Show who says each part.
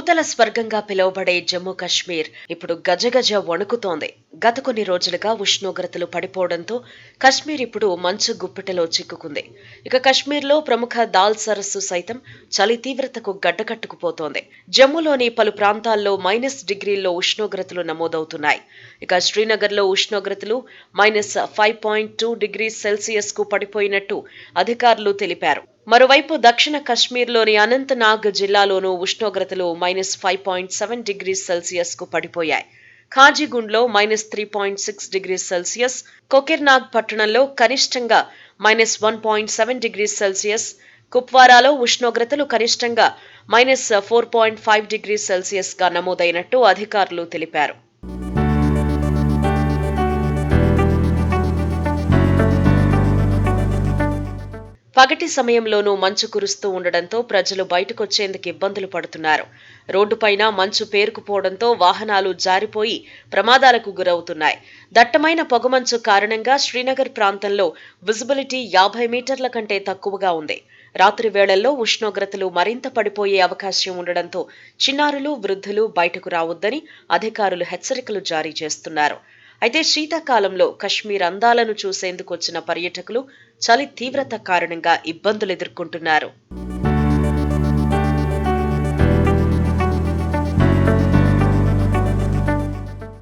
Speaker 1: పూతల స్వర్గంగా పిలువబడే జమ్మూ కశ్మీర్ ఇప్పుడు గజగజ వణుకుతోంది. గత కొన్ని రోజులుగా ఉష్ణోగ్రతలు పడిపోవడంతో కశ్మీర్ ఇప్పుడు మంచు గుప్పిటలో చిక్కుకుంది. ఇక కశ్మీర్లో ప్రముఖ దాల్ సరస్సు సైతం చలి తీవ్రతకు గడ్డకట్టుకుపోతోంది. జమ్మూలోని పలు ప్రాంతాల్లో -డిగ్రీల్లో ఉష్ణోగ్రతలు నమోదవుతున్నాయి. ఇక శ్రీనగర్లో ఉష్ణోగ్రతలు -5.2 డిగ్రీ సెల్సియస్ కు పడిపోయినట్టు అధికారులు తెలిపారు. మరోవైపు దక్షిణ కశ్మీర్లోని అనంతనాగ్ జిల్లాలోనూ ఉష్ణోగ్రతలు -5.7 డిగ్రీ సెల్సియస్ కు పడిపోయాయి. ఖాజీగుండ్లో -3.6 డిగ్రీ సెల్సియస్, కొకిర్నాగ్ పట్టణంలో కనిష్టంగా -1.7 డిగ్రీ సెల్సియస్, కుప్వారాలో ఉష్ణోగ్రతలు కనిష్టంగా -4.5 డిగ్రీ సెల్సియస్ గా నమోదైనట్టు అధికారులు తెలిపారు. పగటి సమయంలోనూ మంచు కురుస్తూ ఉండడంతో ప్రజలు బయటకొచ్చేందుకు ఇబ్బందులు పడుతున్నారు. రోడ్డుపైన మంచు పేరుకుపోవడంతో వాహనాలు జారిపోయి ప్రమాదాలకు గురవుతున్నాయి. దట్టమైన పొగమంచు కారణంగా శ్రీనగర్ ప్రాంతంలో విజిబిలిటీ 50 మీటర్ల కంటే తక్కువగా ఉంది. రాత్రి వేళల్లో ఉష్ణోగ్రతలు మరింత పడిపోయే అవకాశం ఉండడంతో చిన్నారులు, వృద్ధులు బయటకు రావొద్దని అధికారులు హెచ్చరికలు జారీ చేస్తున్నారు. అయితే శీతాకాలంలో కశ్మీర్ అందాలను చూసేందుకు వచ్చిన పర్యాటకులు చలి తీవ్రత కారణంగా ఇబ్బందులు ఎదుర్కొంటున్నారు.